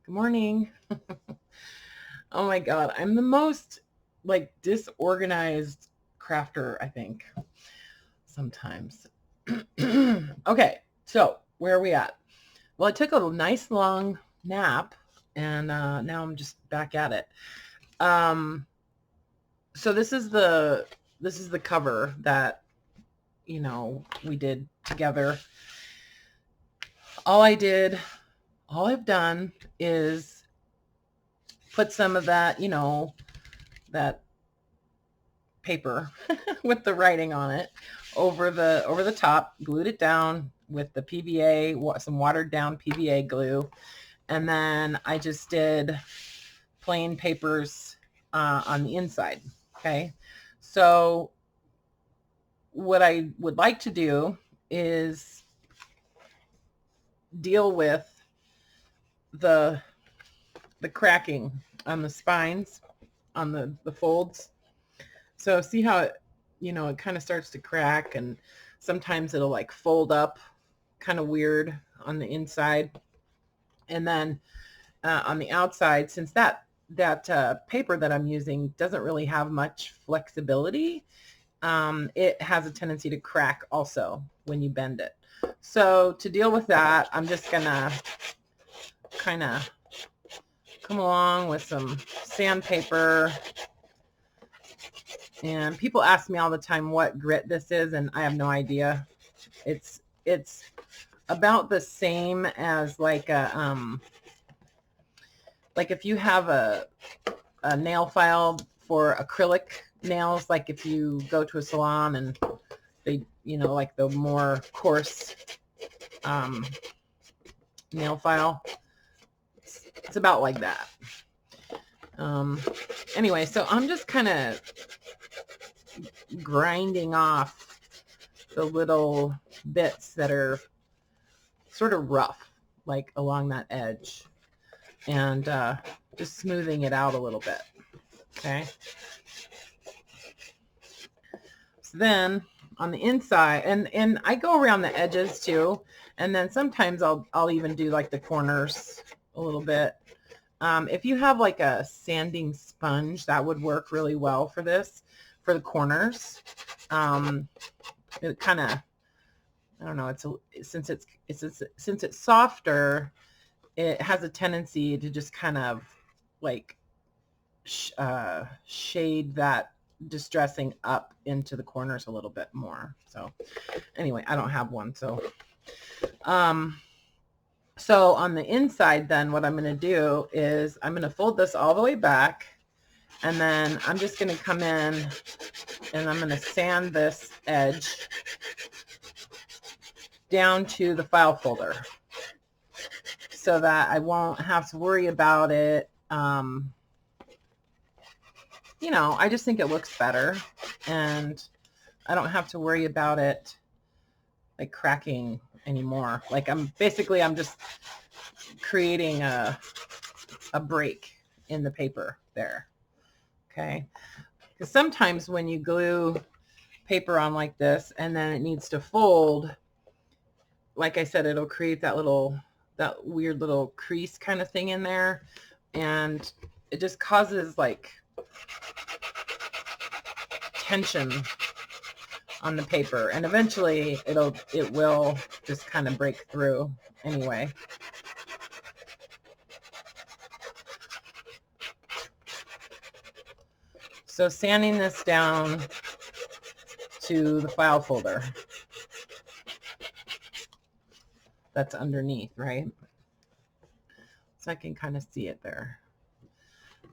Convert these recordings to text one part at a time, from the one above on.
Good morning. Oh my God. I'm the most like disorganized crafter, I think, sometimes. Okay. So where are we at? Well, I took a nice long nap and now I'm just back at it. Um, so this is the cover that, we did together. All I've done is put some of that, that paper with the writing on it over the top, glued it down with the PVA, some watered down PVA glue, and then I just did plain papers on the inside. Okay, so what I would like to do is deal with the cracking on the spines, on the folds. So see how it kind of starts to crack, and sometimes it'll like fold up kind of weird on the inside. And then on the outside, since that paper that I'm using doesn't really have much flexibility, it has a tendency to crack also when you bend it. So to deal with that, I'm just gonna kind of come along with some sandpaper. And people ask me all the time what grit this is, and I have no idea. It's about the same as like if you have a nail file for acrylic nails, like if you go to a salon and they, like the more coarse nail file, it's about like that. Anyway, so I'm just kind of grinding off the little bits that are sort of rough, like along that edge, and just smoothing it out a little bit. Okay. So then on the inside, and I go around the edges too, and then sometimes I'll even do like the corners a little bit. If you have like a sanding sponge, that would work really well for this, for the corners. It kind of, I don't know, since it's softer, it has a tendency to just kind of like shade that distressing up into the corners a little bit more. So anyway, I don't have one. So on the inside, then what I'm going to do is I'm going to fold this all the way back, and then I'm just going to come in and I'm going to sand this edge down to the file folder so that I won't have to worry about it. I just think it looks better, and I don't have to worry about it like cracking anymore. Like I'm just creating a break in the paper there. Okay. Because sometimes when you glue paper on like this and then it needs to fold, like I said, it'll create that weird little crease kind of thing in there, and it just causes like tension on the paper, and eventually it will just kind of break through anyway. So sanding this down to the file folder that's underneath, right? So I can kind of see it there.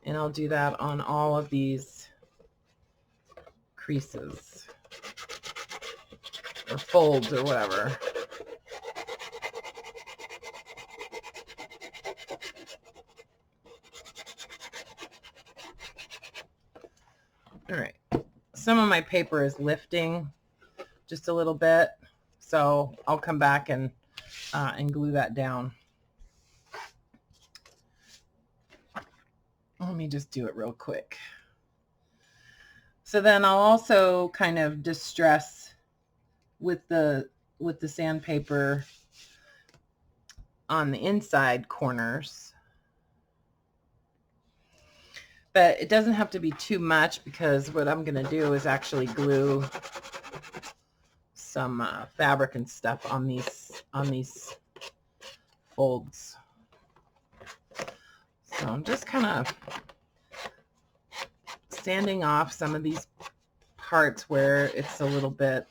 And I'll do that on all of these creases or folds or whatever. All right. Some of my paper is lifting just a little bit, so I'll come back and glue that down. Let me just do it real quick. So then I'll also kind of distress with the sandpaper on the inside corners. But it doesn't have to be too much, because what I'm going to do is actually glue some fabric and stuff on these folds. So I'm just kind of sanding off some of these parts where it's a little bit,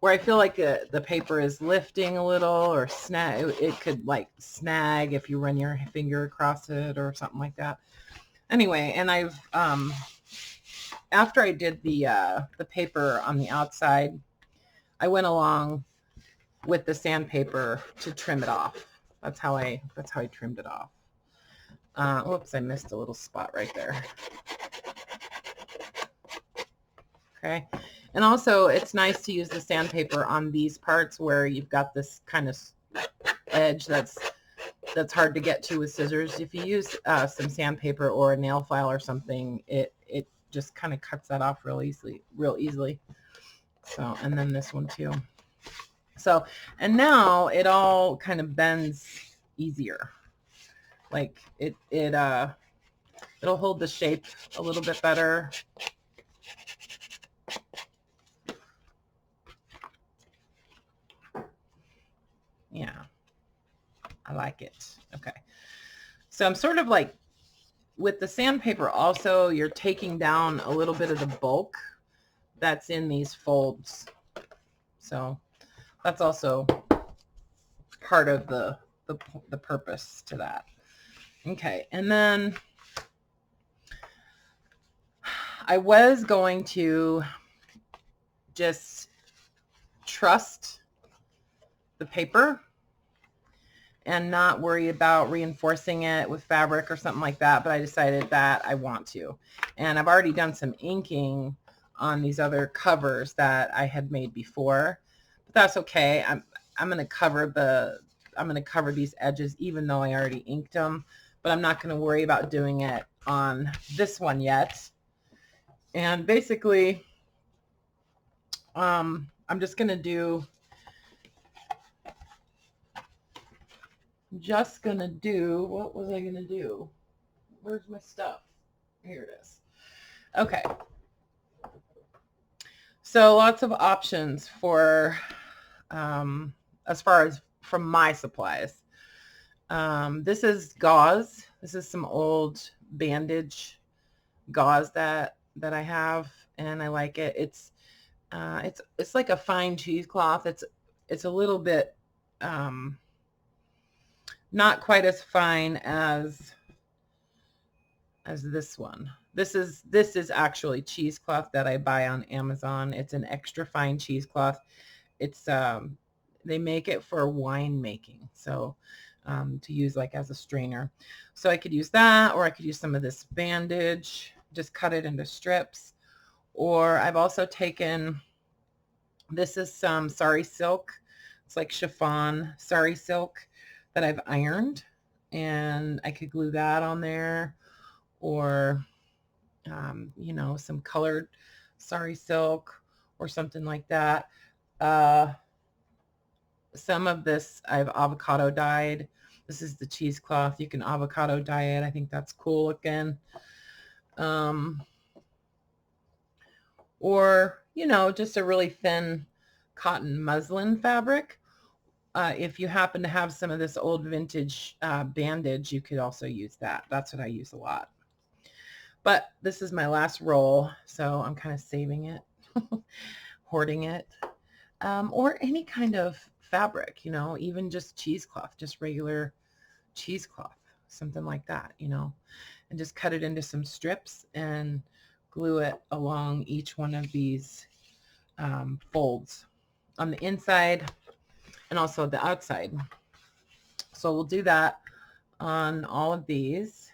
where I feel like the paper is lifting a little, or snag. It could like snag if you run your finger across it or something like that. Anyway, and I've after I did the paper on the outside, I went along with the sandpaper to trim it off. That's how I trimmed it off. Whoops, I missed a little spot right there. Okay. And also, it's nice to use the sandpaper on these parts where you've got this kind of edge that's hard to get to with scissors. If you use some sandpaper or a nail file or something, it just kind of cuts that off real easily. So, and then this one too. So, and now it all kind of bends easier. Like it'll hold the shape a little bit better. Yeah, I like it. Okay. So I'm sort of like, with the sandpaper also, you're taking down a little bit of the bulk that's in these folds. So that's also part of the purpose to that. Okay. And then I was going to just trust the paper and not worry about reinforcing it with fabric or something like that. But I decided that I want to. And I've already done some inking on these other covers that I had made before. But that's okay. I'm going to cover these edges even though I already inked them. But I'm not going to worry about doing it on this one yet. And basically, I'm just going to do what was I going to do? Where's my stuff? Here it is. Okay. So lots of options for, as far as from my supplies. This is gauze. This is some old bandage gauze that I have, and I like it. It's like a fine cheesecloth. It's a little bit, not quite as fine as this one. This is actually cheesecloth that I buy on Amazon. It's an extra fine cheesecloth. It's they make it for wine making, so to use like as a strainer. So I could use that, or I could use some of this bandage, just cut it into strips. Or I've also taken, this is some sari silk. It's like chiffon sari silk that I've ironed, and I could glue that on there, or you know, some colored sari silk or something like that. Some of this I've avocado dyed. This is the cheesecloth. You can avocado dye it. I think that's cool looking. Or, you know, just a really thin cotton muslin fabric. If you happen to have some of this old vintage bandage, you could also use that. That's what I use a lot. But this is my last roll, so I'm kind of saving it, hoarding it, or any kind of fabric, you know, even just cheesecloth, just regular cheesecloth, something like that, you know, and just cut it into some strips and glue it along each one of these folds on the inside and also the outside. So we'll do that on all of these.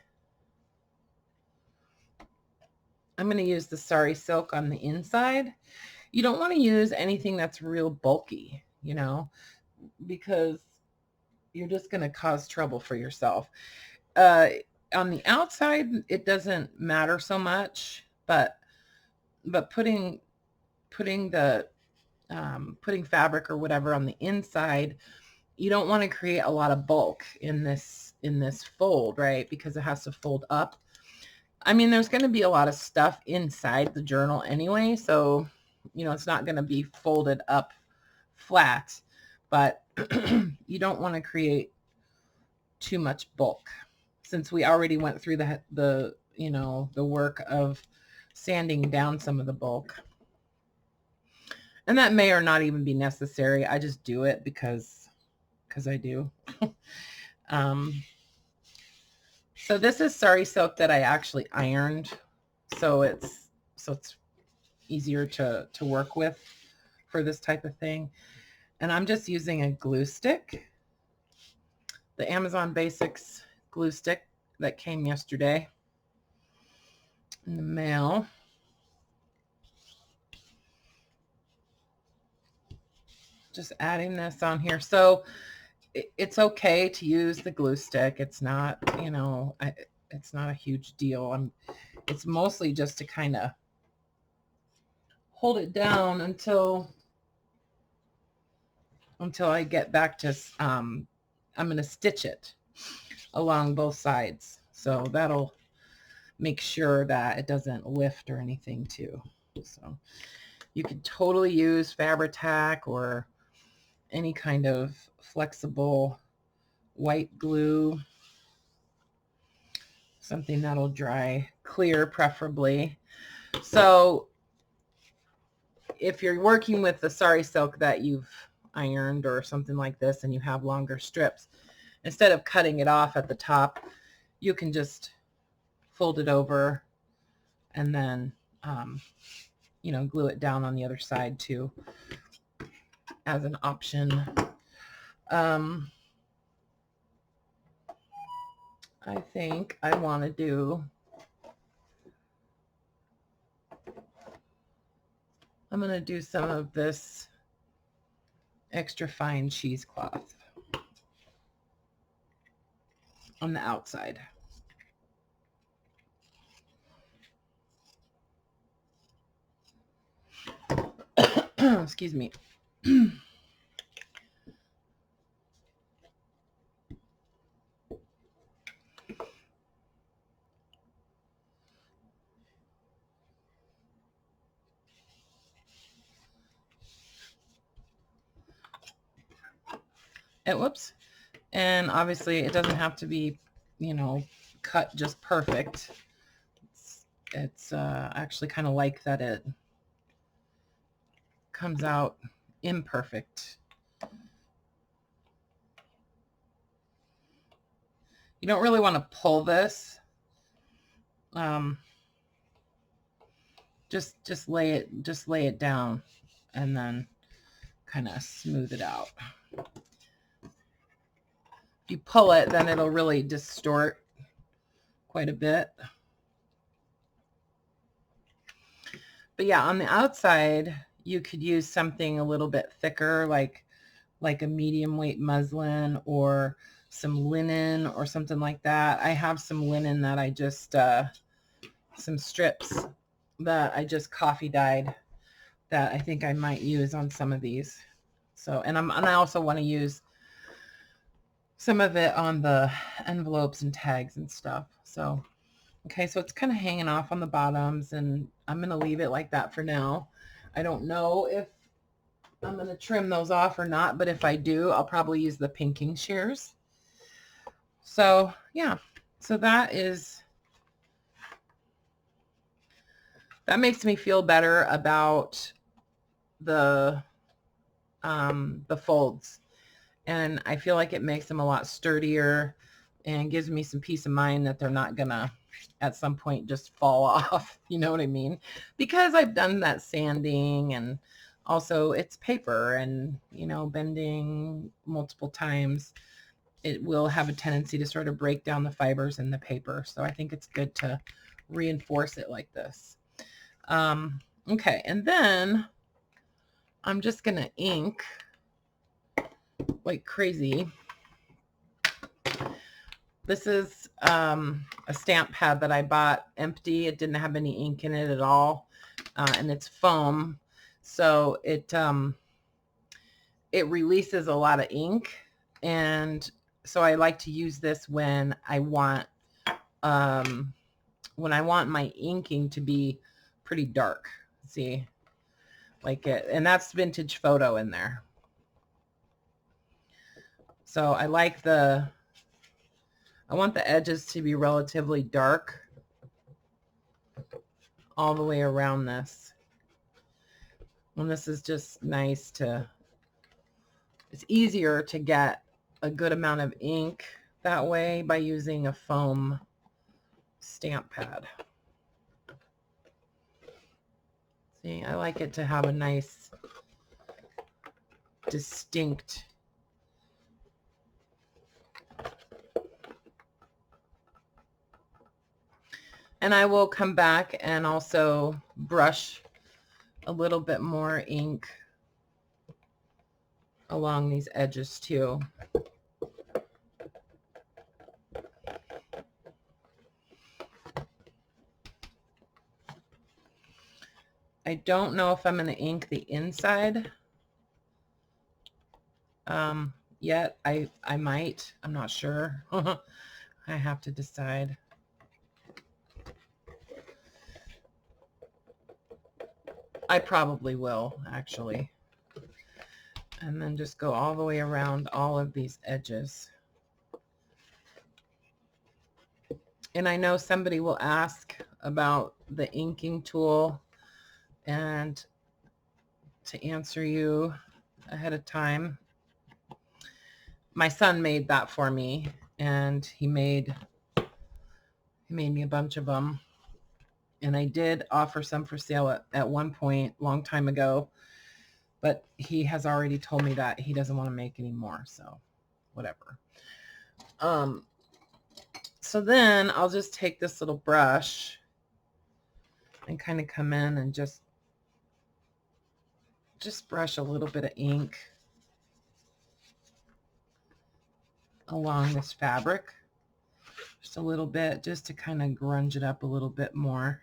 I'm going to use the sari silk on the inside. You don't want to use anything that's real bulky, you know, because you're just going to cause trouble for yourself. On the outside, it doesn't matter so much, but putting fabric or whatever on the inside, you don't want to create a lot of bulk in this fold, right? Because it has to fold up. I mean, there's going to be a lot of stuff inside the journal anyway, so, you know, it's not going to be folded up flat, but you don't want to create too much bulk since we already went through the you know, the work of sanding down some of the bulk. And that may or not even be necessary. I just do it because I do. So this is sari silk that I actually ironed. So it's easier to work with for this type of thing. And I'm just using a glue stick, the Amazon Basics glue stick that came yesterday in the mail. Just adding this on here. So it's okay to use the glue stick. It's not, you know, it's not a huge deal. It's mostly just to kind of hold it down until I get back to, I'm going to stitch it along both sides. So that'll make sure that it doesn't lift or anything too. So you could totally use Fabri-Tac or any kind of flexible white glue, something that'll dry clear preferably. So if you're working with the sari silk that you've ironed or something like this and you have longer strips, instead of cutting it off at the top, you can just fold it over and then you know, glue it down on the other side too as an option. I think I want to do, I'm going to do some of this extra fine cheesecloth on the outside. Excuse me. Whoops. And obviously it doesn't have to be, you know, cut just perfect. It's actually kind of like that it comes out imperfect. You don't really want to pull this. Just lay it down and then kind of smooth it out. If you pull it, then it'll really distort quite a bit. But yeah, on the outside, you could use something a little bit thicker, like a medium weight muslin or some linen or something like that. I have some linen that I just, some strips that I just coffee dyed that I think I might use on some of these. So, and I also want to use some of it on the envelopes and tags and stuff. So, okay, so it's kind of hanging off on the bottoms, and I'm going to leave it like that for now. I don't know if I'm going to trim those off or not, but if I do, I'll probably use the pinking shears. So, yeah. So that makes me feel better about the folds. And I feel like it makes them a lot sturdier and gives me some peace of mind that they're not gonna at some point just fall off. You know what I mean? Because I've done that sanding, and also it's paper, and, you know, bending multiple times, it will have a tendency to sort of break down the fibers in the paper. So I think it's good to reinforce it like this. Okay, and then I'm just gonna ink like crazy. This is a stamp pad that I bought empty. It didn't have any ink in it at all, and it's foam, so it releases a lot of ink, and so I like to use this when I want when I want my inking to be pretty dark. See, like it, and that's vintage photo in there. So I like I want the edges to be relatively dark all the way around this. And this is just nice to, it's easier to get a good amount of ink that way by using a foam stamp pad. See, I like it to have a nice, distinct and I will come back and also brush a little bit more ink along these edges too. I don't know if I'm going to ink the inside yet. I might. I'm not sure. I have to decide. I probably will, actually. And then just go all the way around all of these edges. And I know somebody will ask about the inking tool, and to answer you ahead of time, my son made that for me, and he made me a bunch of them. And I did offer some for sale at one point, long time ago, but he has already told me that he doesn't want to make any more, so whatever. So then I'll just take this little brush and kind of come in and just brush a little bit of ink along this fabric, just a little bit, just to kind of grunge it up a little bit more.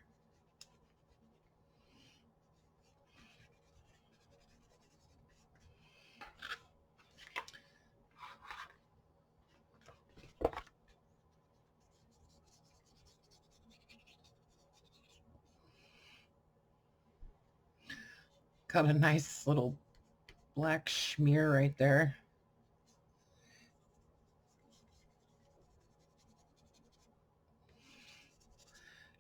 Got a nice little black smear right there.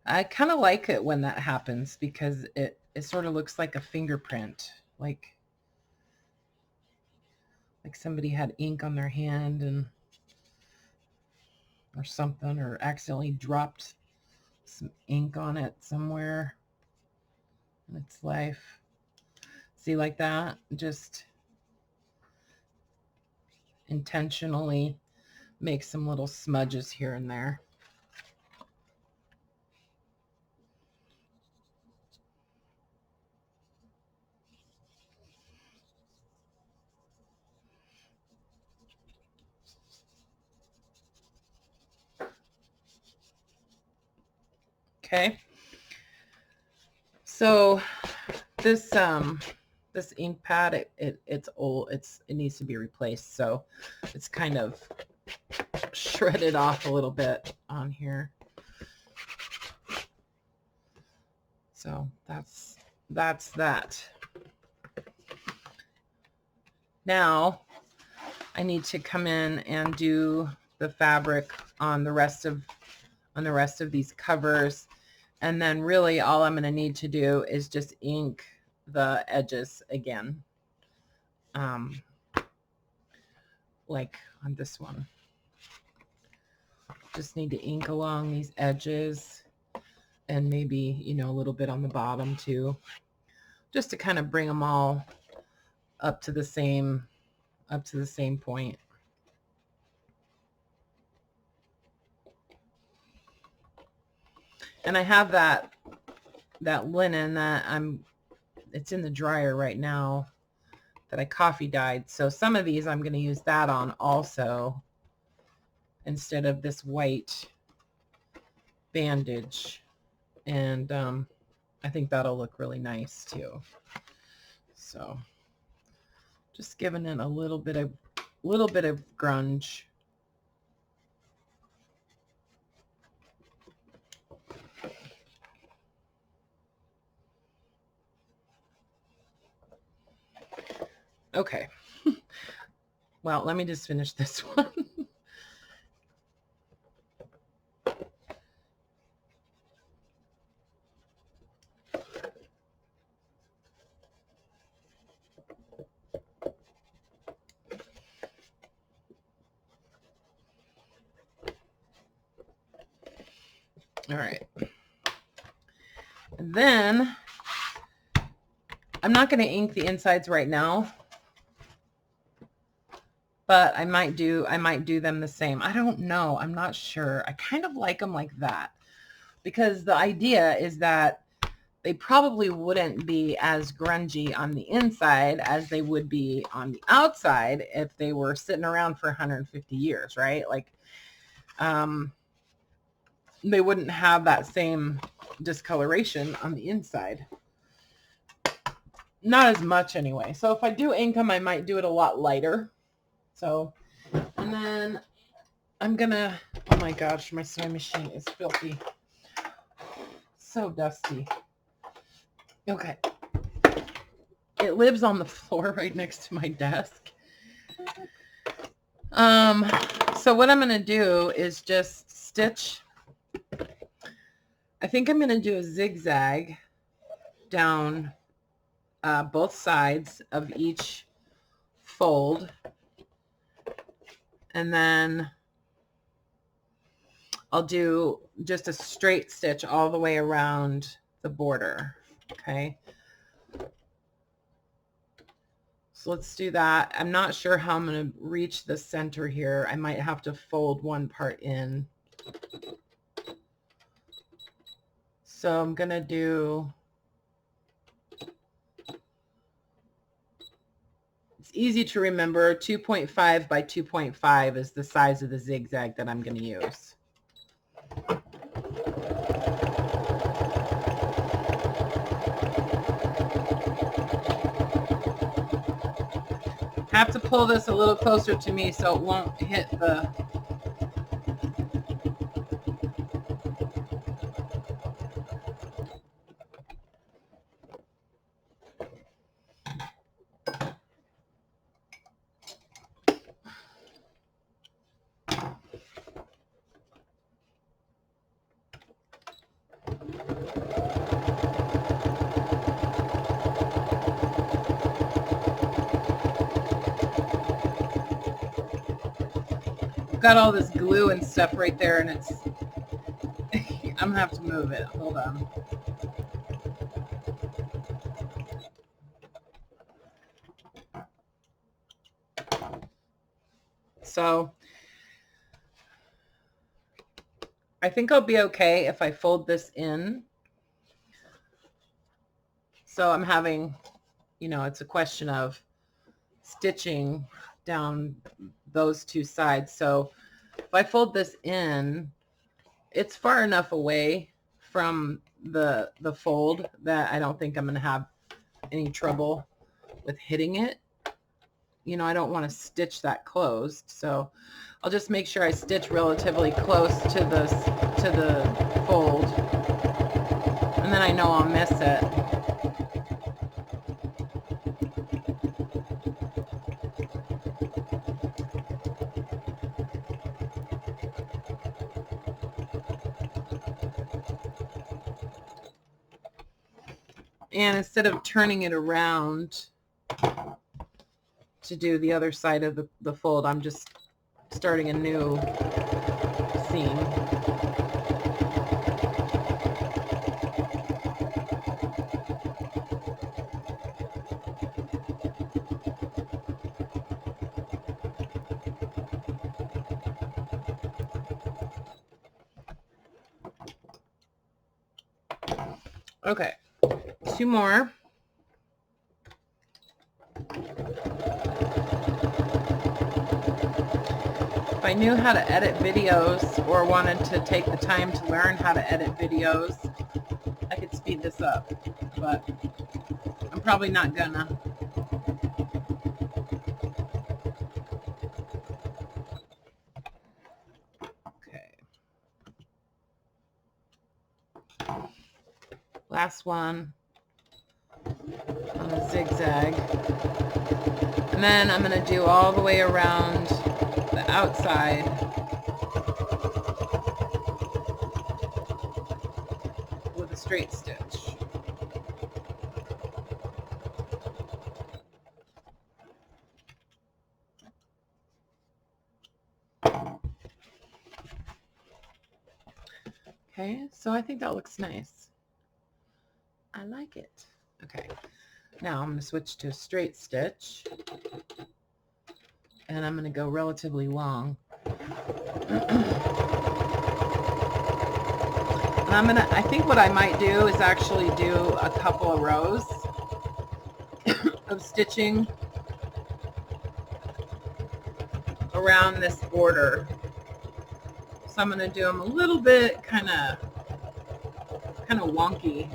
I kind of like it when that happens because it sort of looks like a fingerprint, like somebody had ink on their hand and or something, or accidentally dropped some ink on it somewhere in its life. See, like that, just intentionally make some little smudges here and there. Okay. So this this ink pad, it's old. It needs to be replaced. So it's kind of shredded off a little bit on here. So that's that. Now I need to come in and do the fabric on the rest of these covers, and then really all I'm going to need to do is just ink the edges again, like on this one. Just need to ink along these edges, and maybe, you know, a little bit on the bottom too, just to kind of bring them all up to the same point. And I have that linen that it's in the dryer right now that I coffee dyed. So some of these I'm going to use that on also instead of this white bandage. And I think that'll look really nice too. So just giving it a little bit of grunge. Okay. Well, let me just finish this one. All right. And then I'm not going to ink the insides right now, but I might do them the same. I don't know. I'm not sure. I kind of like them like that because the idea is that they probably wouldn't be as grungy on the inside as they would be on the outside if they were sitting around for 150 years, right? Like, they wouldn't have that same discoloration on the inside. Not as much anyway. So if I do ink them, I might do it a lot lighter. So, and then I'm gonna, oh my gosh, my sewing machine is filthy. So dusty. Okay. It lives on the floor right next to my desk. So what I'm going to do is just stitch. I think I'm going to do a zigzag down both sides of each fold. And then I'll do just a straight stitch all the way around the border. Okay. So let's do that. I'm not sure how I'm going to reach the center here. I might have to fold one part in. So I'm going to do, it's easy to remember, 2.5 by 2.5 is the size of the zigzag that I'm going to use. Have to pull this a little closer to me so it won't hit the... Got all this glue and stuff right there, and it's... I'm gonna have to move it. Hold on. So I think I'll be okay if I fold this in. So I'm having, it's a question of stitching down those two sides. So if I fold this in, it's far enough away from the fold that I don't think I'm going to have any trouble with hitting it. I don't want to stitch that closed, so I'll just make sure I stitch relatively close to the fold, and then I know I'll miss it. And instead of turning it around to do the other side of the fold, I'm just starting a new seam. Okay, two more. If I knew how to edit videos or wanted to take the time to learn how to edit videos, I could speed this up, but I'm probably not gonna. Okay. Last one on a zigzag. And then I'm going to do all the way around the outside with a straight stitch. Okay, so I think that looks nice. I like it. Okay, now I'm going to switch to a straight stitch, and I'm going to go relatively long. And I think what I might do is actually do a couple of rows of stitching around this border. So I'm going to do them a little bit kind of wonky.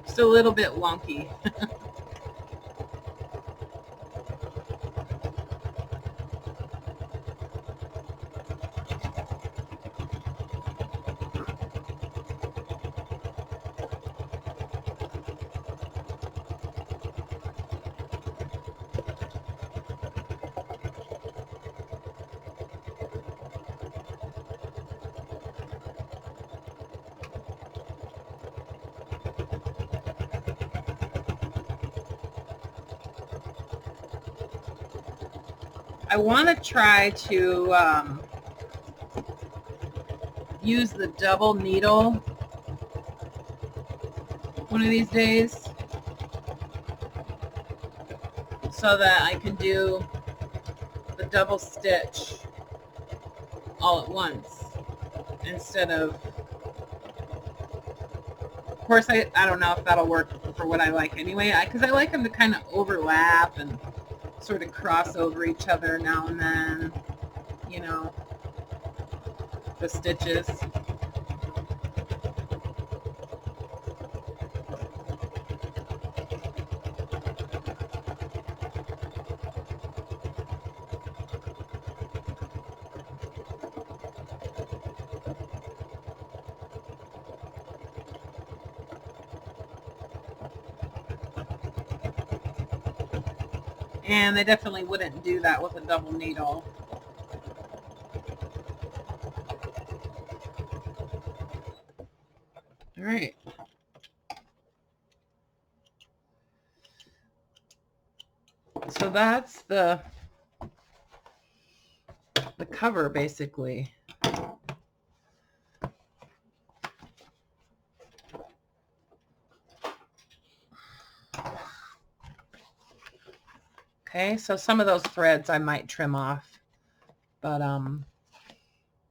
Just a little bit wonky. I want to try to use the double needle one of these days so that I can do the double stitch all at once instead of course, I don't know if that'll work for what I like anyway, because I like them to kind of overlap and sort of cross over each other now and then, you know, the stitches. And they definitely wouldn't do that with a double needle. All right. So that's the cover basically. Okay, so some of those threads I might trim off, but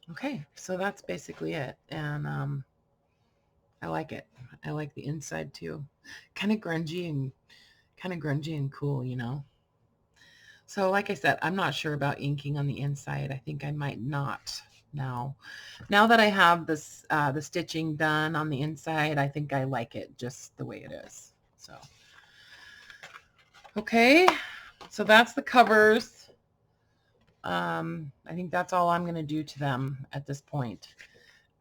okay, so that's basically it. And I like it. I like the inside too. Kind of grungy and cool, you know. So like I said, I'm not sure about inking on the inside. I think I might not now. Now that I have this the stitching done on the inside, I think I like it just the way it is. So okay, so that's the covers. I think that's all I'm going to do to them at this point.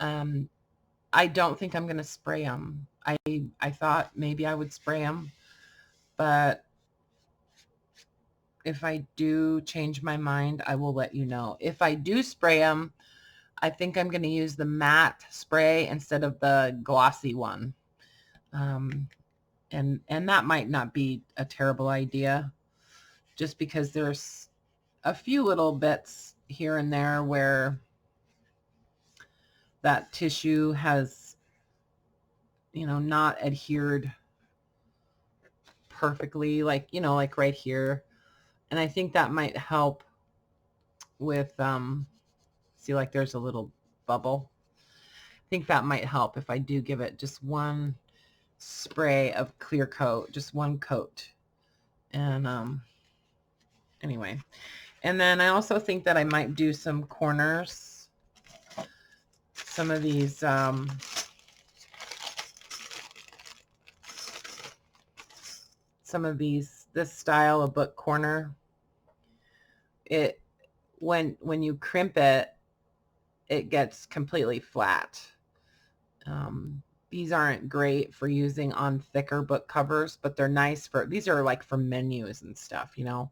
I don't think I'm going to spray them. I thought maybe I would spray them, but if I do change my mind, I will let you know. If I do spray them, I think I'm going to use the matte spray instead of the glossy one. And that might not be a terrible idea, just because there's a few little bits here and there where that tissue has, you know, not adhered perfectly, like, you know, like right here. And I think that might help with, see, like there's a little bubble. I think that might help if I do give it just one spray of clear coat, just one coat. And anyway, and then I also think that I might do some corners, some of these this style of book corner. It when you crimp it, it gets completely flat, These aren't great for using on thicker book covers, but they're nice for, these are like for menus and stuff, you know.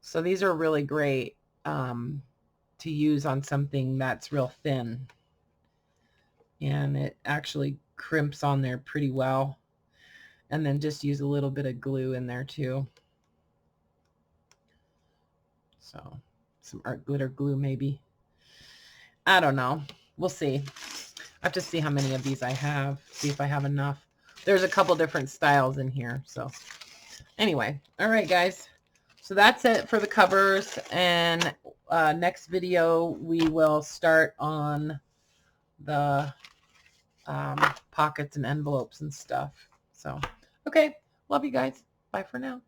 So these are really great to use on something that's real thin. And it actually crimps on there pretty well. And then just use a little bit of glue in there too. So some art glitter glue maybe. I don't know. We'll see. I have to see how many of these I have, see if I have enough. There's a couple different styles in here. So anyway, all right, guys. So that's it for the covers. And next video, we will start on the pockets and envelopes and stuff. So, okay. Love you guys. Bye for now.